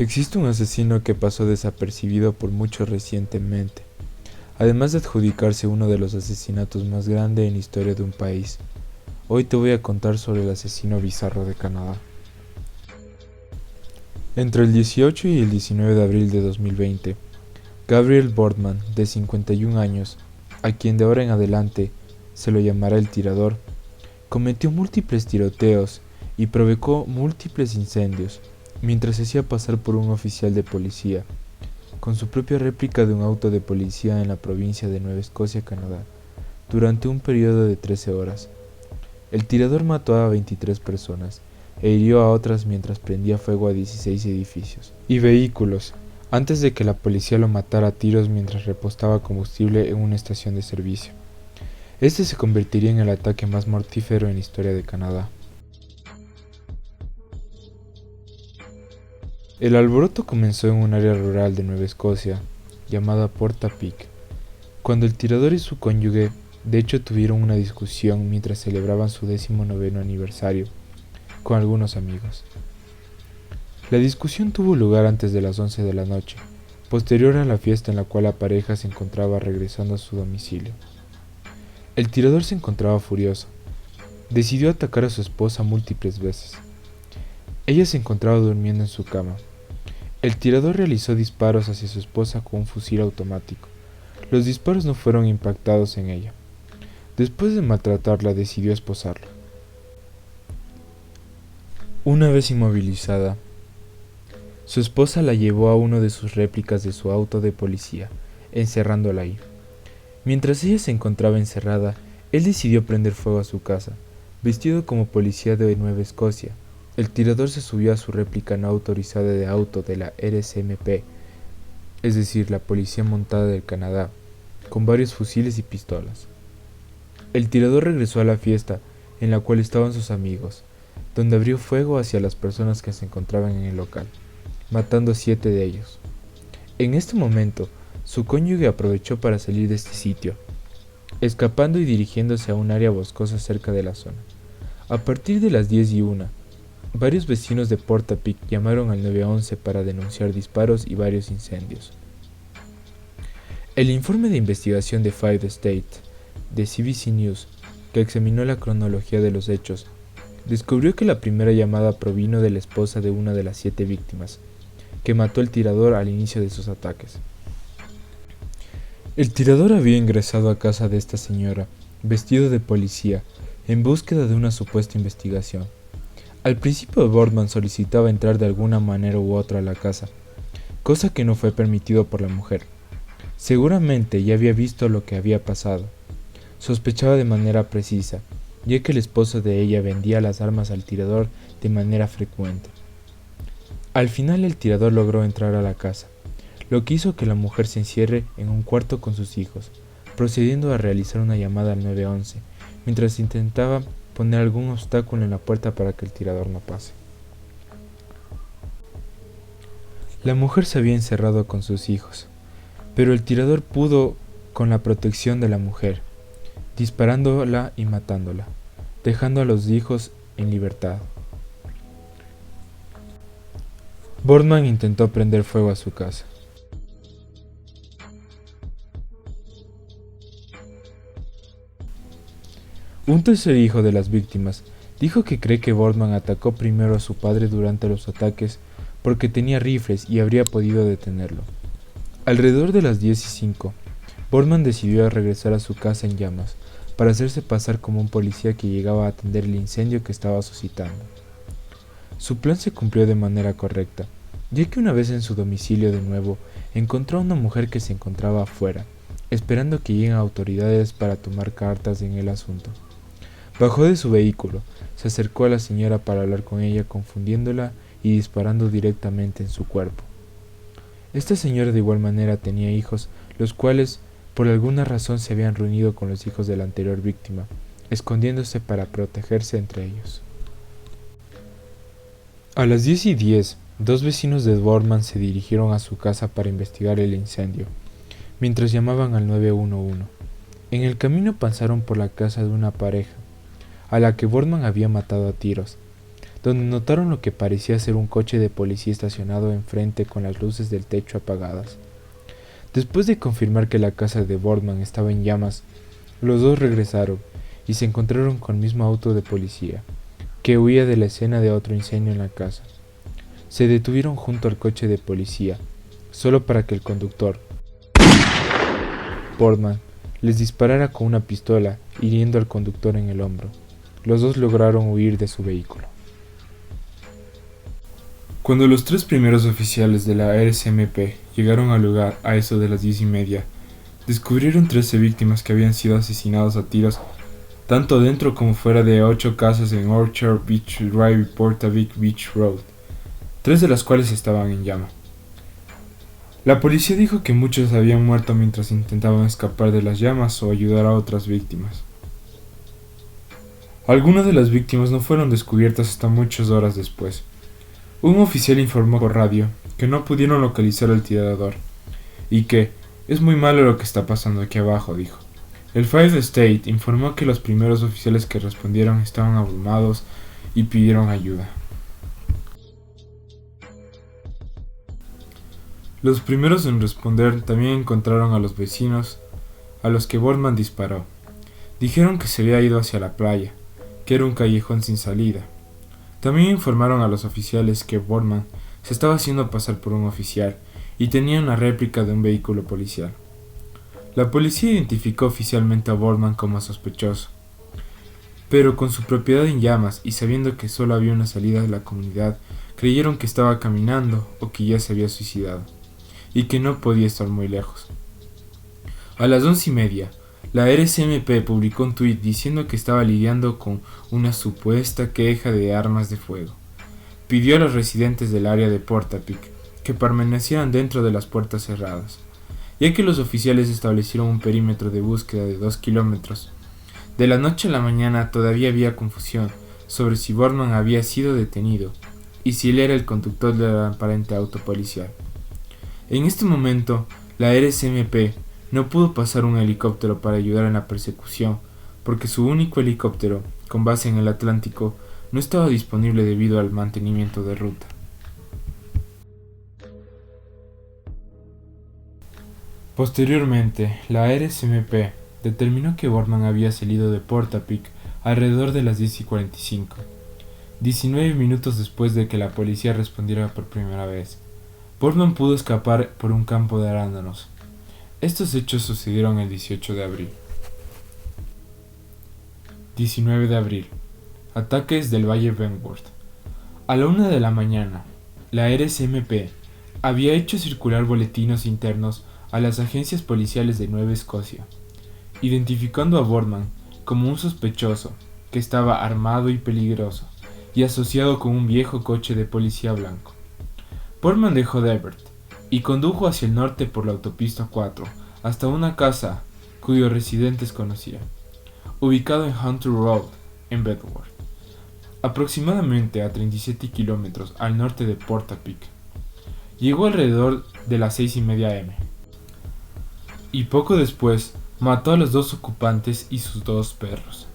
Existe un asesino que pasó desapercibido por muchos recientemente, además de adjudicarse uno de los asesinatos más grandes en la historia de un país. Hoy te voy a contar sobre el asesino bizarro de Canadá. Entre el 18 y el 19 de abril de 2020, Gabriel Boardman, de 51 años, a quien de ahora en adelante se lo llamará el tirador, cometió múltiples tiroteos y provocó múltiples incendios mientras se hacía pasar por un oficial de policía, con su propia réplica de un auto de policía en la provincia de Nueva Escocia, Canadá, durante un periodo de 13 horas. El tirador mató a 23 personas e hirió a otras mientras prendía fuego a 16 edificios y vehículos, antes de que la policía lo matara a tiros mientras repostaba combustible en una estación de servicio. Este se convertiría en el ataque más mortífero en la historia de Canadá. El alboroto comenzó en un área rural de Nueva Escocia, llamada Portapique, cuando el tirador y su cónyuge de hecho tuvieron una discusión mientras celebraban su 19º aniversario con algunos amigos. La discusión tuvo lugar antes de las 11 de la noche, posterior a la fiesta en la cual la pareja se encontraba regresando a su domicilio. El tirador se encontraba furioso. Decidió atacar a su esposa múltiples veces. Ella se encontraba durmiendo en su cama. El tirador realizó disparos hacia su esposa con un fusil automático. Los disparos no fueron impactados en ella. Después de maltratarla, decidió esposarla. Una vez inmovilizada, su esposa la llevó a uno de sus réplicas de su auto de policía, encerrándola ahí. Mientras ella se encontraba encerrada, él decidió prender fuego a su casa. Vestido como policía de Nueva Escocia, el tirador se subió a su réplica no autorizada de auto de la RCMP, es decir, la Policía Montada del Canadá, con varios fusiles y pistolas. El tirador regresó a la fiesta, en la cual estaban sus amigos, donde abrió fuego hacia las personas que se encontraban en el local, matando a 7 de ellos. En este momento, su cónyuge aprovechó para salir de este sitio, escapando y dirigiéndose a un área boscosa cerca de la zona. A partir de las 10:01, varios vecinos de Portapique llamaron al 911 para denunciar disparos y varios incendios. El informe de investigación de Five State, de CBC News, que examinó la cronología de los hechos, descubrió que la primera llamada provino de la esposa de una de las 7 víctimas, que mató al tirador al inicio de sus ataques. El tirador había ingresado a casa de esta señora, vestido de policía, en búsqueda de una supuesta investigación. Al principio Boardman solicitaba entrar de alguna manera u otra a la casa, cosa que no fue permitido por la mujer. Seguramente ya había visto lo que había pasado. Sospechaba de manera precisa, ya que el esposo de ella vendía las armas al tirador de manera frecuente. Al final el tirador logró entrar a la casa, lo que hizo que la mujer se encierre en un cuarto con sus hijos, procediendo a realizar una llamada al 911, mientras intentaba poner algún obstáculo en la puerta para que el tirador no pase. La mujer se había encerrado con sus hijos, pero el tirador pudo con la protección de la mujer, disparándola y matándola, dejando a los hijos en libertad. Boardman intentó prender fuego a su casa. Un tercer hijo de las víctimas dijo que cree que Boardman atacó primero a su padre durante los ataques porque tenía rifles y habría podido detenerlo. Alrededor de las 10:05, Boardman decidió regresar a su casa en llamas para hacerse pasar como un policía que llegaba a atender el incendio que estaba suscitando. Su plan se cumplió de manera correcta, ya que una vez en su domicilio de nuevo, encontró a una mujer que se encontraba afuera, esperando que lleguen autoridades para tomar cartas en el asunto. Bajó de su vehículo, se acercó a la señora para hablar con ella, confundiéndola y disparando directamente en su cuerpo. Esta señora de igual manera tenía hijos, los cuales por alguna razón se habían reunido con los hijos de la anterior víctima, escondiéndose para protegerse entre ellos. A las 10:10, 2 vecinos de Boardman se dirigieron a su casa para investigar el incendio, mientras llamaban al 911. En el camino pasaron por la casa de una pareja, a la que Boardman había matado a tiros. donde notaron lo que parecía ser un coche de policía estacionado enfrente con las luces del techo apagadas. Después de confirmar que la casa de Boardman estaba en llamas, los dos regresaron y se encontraron con el mismo auto de policía, que huía de la escena de otro incendio en la casa. Se detuvieron junto al coche de policía, solo para que el conductor, Boardman, les disparara con una pistola, hiriendo al conductor en el hombro. Los dos lograron huir de su vehículo. Cuando los tres primeros oficiales de la RCMP llegaron al lugar a eso de las 10:30, descubrieron 13 víctimas que habían sido asesinadas a tiros tanto dentro como fuera de 8 casas en Orchard Beach Drive y Portavic Beach Road, 3 de las cuales estaban en llama. La policía dijo que muchos habían muerto mientras intentaban escapar de las llamas o ayudar a otras víctimas. Algunas de las víctimas no fueron descubiertas hasta muchas horas después. Un oficial informó por radio que no pudieron localizar al tirador y que es muy malo lo que está pasando aquí abajo, dijo. El Five State informó que los primeros oficiales que respondieron estaban abrumados y pidieron ayuda. Los primeros en responder también encontraron a los vecinos a los que Boardman disparó. Dijeron que se había ido hacia la playa, que era un callejón sin salida. También informaron a los oficiales que Boardman se estaba haciendo pasar por un oficial y tenía una réplica de un vehículo policial. La policía identificó oficialmente a Boardman como sospechoso, pero con su propiedad en llamas y sabiendo que solo había una salida de la comunidad, creyeron que estaba caminando o que ya se había suicidado, y que no podía estar muy lejos. A las 11:30, la RCMP publicó un tuit diciendo que estaba lidiando con una supuesta queja de armas de fuego. Pidió a los residentes del área de Portapic que permanecieran dentro de las puertas cerradas, ya que los oficiales establecieron un perímetro de búsqueda de 2 kilómetros. De la noche a la mañana todavía había confusión sobre si Boardman había sido detenido y si él era el conductor del aparente auto policial. En este momento, la RCMP no pudo pasar un helicóptero para ayudar en la persecución, porque su único helicóptero, con base en el Atlántico, no estaba disponible debido al mantenimiento de ruta. Posteriormente, la RCMP determinó que Boardman había salido de Portapic alrededor de las 10:45, 19 minutos después de que la policía respondiera por primera vez. Boardman pudo escapar por un campo de arándanos. Estos hechos sucedieron el 18 de abril. 19 de abril. Ataques del Valle Wentworth. A la 1 de la mañana, la RCMP había hecho circular boletines internos a las agencias policiales de Nueva Escocia, identificando a Boardman como un sospechoso que estaba armado y peligroso y asociado con un viejo coche de policía blanco. Boardman dejó Devert y condujo hacia el norte por la autopista 4 hasta una casa cuyos residentes conocía, ubicado en Hunter Road, en Bedworth, aproximadamente a 37 kilómetros al norte de Portapic. Llegó alrededor de las 6:30 am y poco después mató a los 2 ocupantes y sus 2 perros.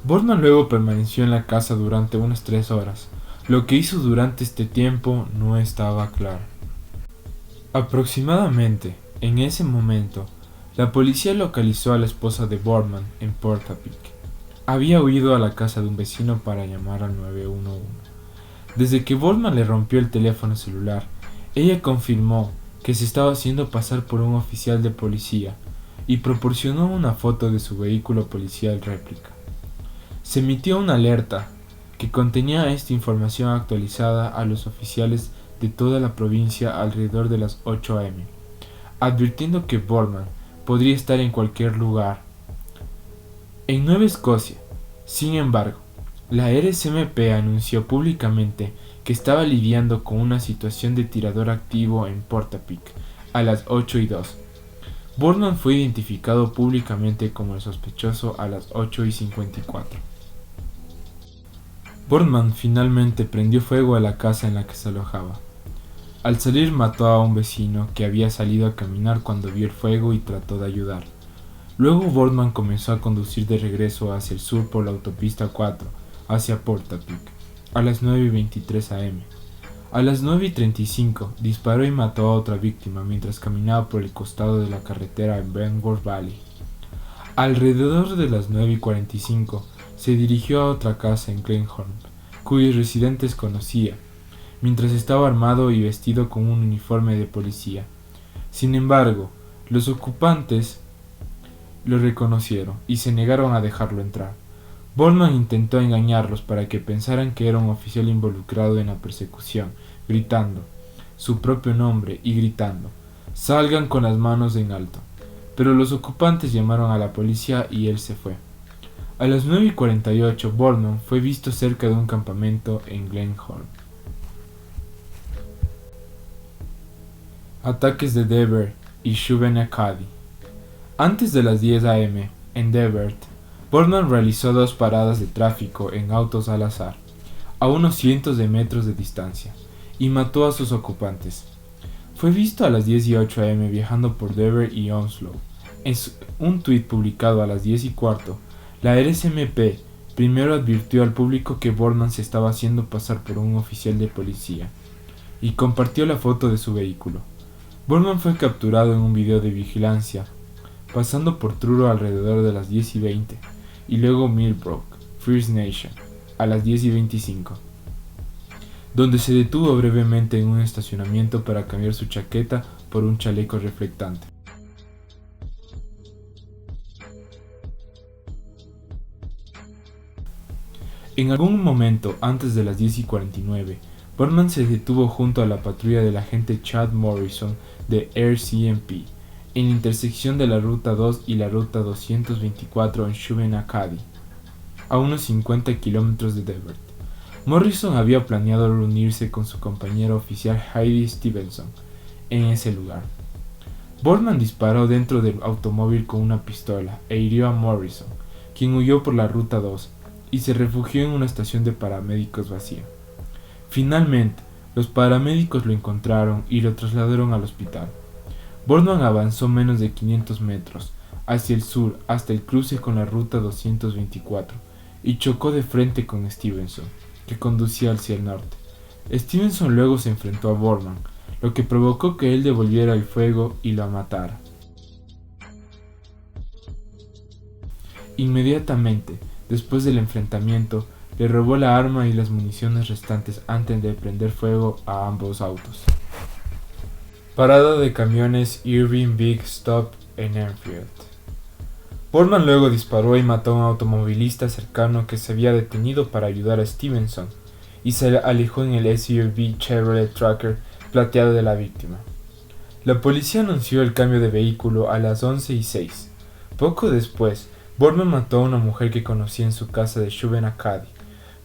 Boardman luego permaneció en la casa durante unas 3 horas. Lo que hizo durante este tiempo no estaba claro. Aproximadamente en ese momento, la policía localizó a la esposa de Boardman en Portapic. Había huido a la casa de un vecino para llamar al 911. Desde que Boardman le rompió el teléfono celular, ella confirmó que se estaba haciendo pasar por un oficial de policía y proporcionó una foto de su vehículo policial réplica. Se emitió una alerta que contenía esta información actualizada a los oficiales de toda la provincia alrededor de las 8 am, advirtiendo que Boardman podría estar en cualquier lugar. En Nueva Escocia, sin embargo, la RCMP anunció públicamente que estaba lidiando con una situación de tirador activo en Portapic a las 8:02. Boardman fue identificado públicamente como el sospechoso a las 8:54. Boardman finalmente prendió fuego a la casa en la que se alojaba. Al salir mató a un vecino que había salido a caminar cuando vio el fuego y trató de ayudar. Luego Boardman comenzó a conducir de regreso hacia el sur por la autopista 4, hacia Portapic, a las 9:23 am. A las 9:35 disparó y mató a otra víctima mientras caminaba por el costado de la carretera en Bentworth Valley. Alrededor de las 9:45 se dirigió a otra casa en Glenhorn, cuyos residentes conocía, mientras estaba armado y vestido con un uniforme de policía. Sin embargo, los ocupantes lo reconocieron y se negaron a dejarlo entrar. Boardman intentó engañarlos para que pensaran que era un oficial involucrado en la persecución, gritando su propio nombre y gritando «Salgan con las manos en alto». Pero los ocupantes llamaron a la policía y él se fue. A las 9:48, Boardman fue visto cerca de un campamento en Glenhorn. Ataques de Devert y Shubenacadie. Antes de las 10 am, en Devert, Boardman realizó 2 paradas de tráfico en autos al azar, a unos cientos de metros de distancia, y mató a sus ocupantes. Fue visto a las 10:08 am viajando por Devert y Onslow. En un tuit publicado a las 10:15, la RSMP primero advirtió al público que Boardman se estaba haciendo pasar por un oficial de policía, y compartió la foto de su vehículo. Boardman fue capturado en un video de vigilancia, pasando por Truro alrededor de las 10:20, y luego Millbrook, First Nation, a las 10:25, donde se detuvo brevemente en un estacionamiento para cambiar su chaqueta por un chaleco reflectante. En algún momento antes de las 10:49, Boardman se detuvo junto a la patrulla del agente Chad Morrison de RCMP en la intersección de la Ruta 2 y la Ruta 224 en Shubenacadie, a unos 50 kilómetros de Devert. Morrison había planeado reunirse con su compañero oficial Heidi Stevenson en ese lugar. Boardman disparó dentro del automóvil con una pistola e hirió a Morrison, quien huyó por la Ruta 2 y se refugió en una estación de paramédicos vacía. Finalmente, los paramédicos lo encontraron y lo trasladaron al hospital. Boardman avanzó menos de 500 metros hacia el sur hasta el cruce con la Ruta 224 y chocó de frente con Stevenson, que conducía hacia el norte. Stevenson luego se enfrentó a Boardman, lo que provocó que él devolviera el fuego y lo matara. Inmediatamente después del enfrentamiento, le robó la arma y las municiones restantes antes de prender fuego a ambos autos. Parada de camiones Irving Big Stop en Enfield. Boardman luego disparó y mató a un automovilista cercano que se había detenido para ayudar a Stevenson y se alejó en el SUV Chevrolet Tracker plateado de la víctima. La policía anunció el cambio de vehículo a las 11:06. Poco después, Boardman mató a una mujer que conocía en su casa de Shubenacadie,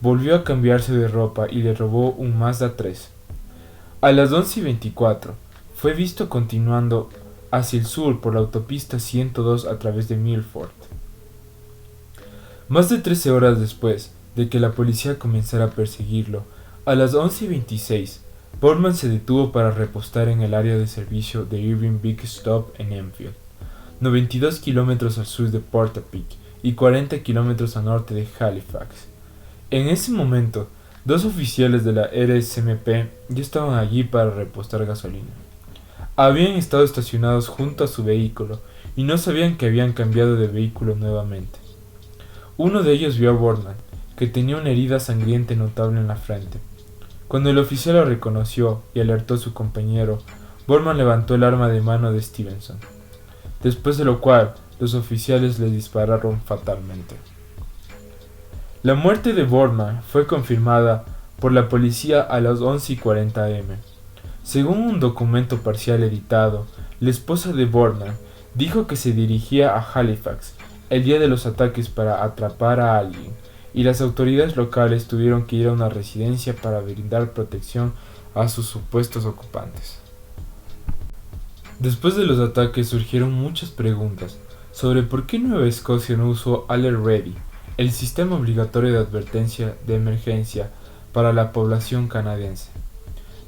volvió a cambiarse de ropa y le robó un Mazda 3. A las 11:24, fue visto continuando hacia el sur por la autopista 102 a través de Milford. Más de 13 horas después de que la policía comenzara a perseguirlo, a las 11:26, Boardman se detuvo para repostar en el área de servicio de Irving Big Stop en Enfield, 92 kilómetros al sur de Portapique y 40 kilómetros al norte de Halifax. En ese momento, 2 oficiales de la RSMP ya estaban allí para repostar gasolina. Habían estado estacionados junto a su vehículo y no sabían que habían cambiado de vehículo nuevamente. Uno de ellos vio a Boardman, que tenía una herida sangrienta notable en la frente. Cuando el oficial lo reconoció y alertó a su compañero, Boardman levantó el arma de mano de Stevenson, después de lo cual los oficiales le dispararon fatalmente. La muerte de Boardman fue confirmada por la policía a las 11:40 am. Según un documento parcial editado, la esposa de Boardman dijo que se dirigía a Halifax el día de los ataques para atrapar a alguien, y las autoridades locales tuvieron que ir a una residencia para brindar protección a sus supuestos ocupantes. Después de los ataques surgieron muchas preguntas sobre por qué Nueva Escocia no usó Alert Ready, el sistema obligatorio de advertencia de emergencia para la población canadiense,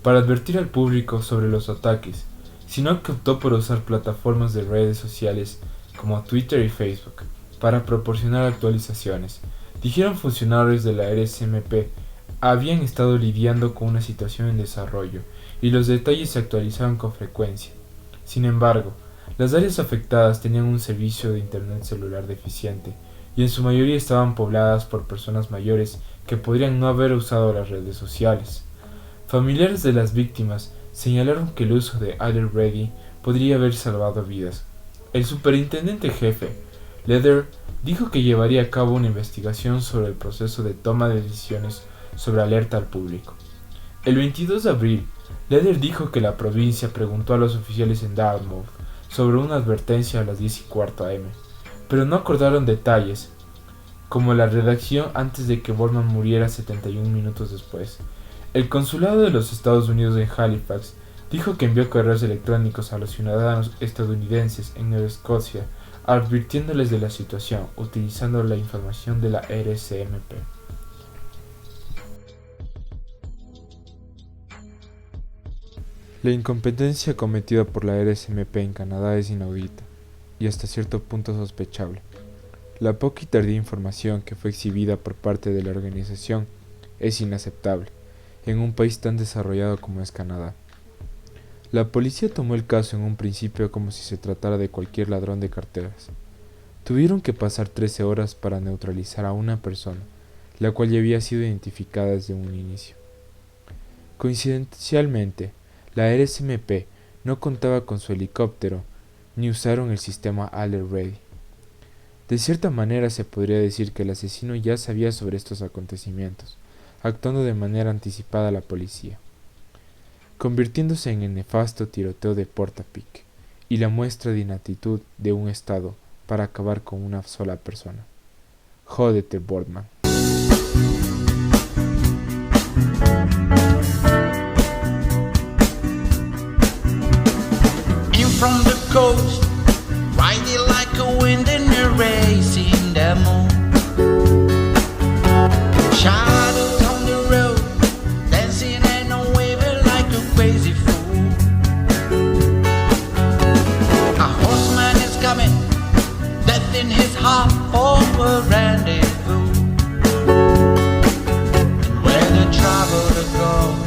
para advertir al público sobre los ataques, sino que optó por usar plataformas de redes sociales como Twitter y Facebook para proporcionar actualizaciones, dijeron funcionarios de la RSMP habían estado lidiando con una situación en desarrollo y los detalles se actualizaban con frecuencia. Sin embargo, las áreas afectadas tenían un servicio de internet celular deficiente y en su mayoría estaban pobladas por personas mayores que podrían no haber usado las redes sociales. Familiares de las víctimas señalaron que el uso de Alert Ready podría haber salvado vidas. El superintendente jefe, Leather, dijo que llevaría a cabo una investigación sobre el proceso de toma de decisiones sobre alerta al público. El 22 de abril, Leather dijo que la provincia preguntó a los oficiales en Dartmouth sobre una advertencia a las 10:15 am, pero no acordaron detalles, como la redacción antes de que Boardman muriera 71 minutos después. El consulado de los Estados Unidos en Halifax dijo que envió correos electrónicos a los ciudadanos estadounidenses en Nueva Escocia advirtiéndoles de la situación, utilizando la información de la RSMP. La incompetencia cometida por la RSMP en Canadá es inaudita y hasta cierto punto sospechable. La poca y tardía información que fue exhibida por parte de la organización es inaceptable en un país tan desarrollado como es Canadá. La policía tomó el caso en un principio como si se tratara de cualquier ladrón de carteras. Tuvieron que pasar 13 horas para neutralizar a una persona, la cual ya había sido identificada desde un inicio. Coincidencialmente, la RSMP no contaba con su helicóptero, ni usaron el sistema Alert Ready. De cierta manera se podría decir que el asesino ya sabía sobre estos acontecimientos, actuando de manera anticipada a la policía, convirtiéndose en el nefasto tiroteo de Portapique y la muestra de inaptitud de un Estado para acabar con una sola persona. Jódete, Boardman. In from the coast, riding like a wind in a racing the moon. Shadows on the road, dancing and waving like a crazy fool. A horseman is coming, death in his heart for a rendezvous. And where the traveler goes,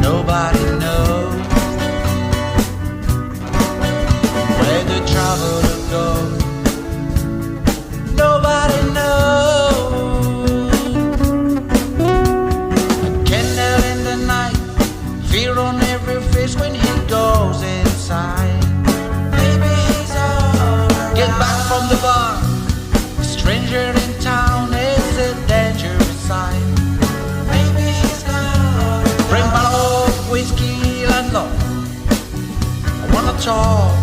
nobody knows. Where the traveler goes, nobody knows. A candle in the night, fear on every face when he goes inside. Maybe he's alright. Get back from the bar, a stranger in town is a dangerous sight. Maybe he's alright. Bring bottle of whiskey and love, I wanna talk.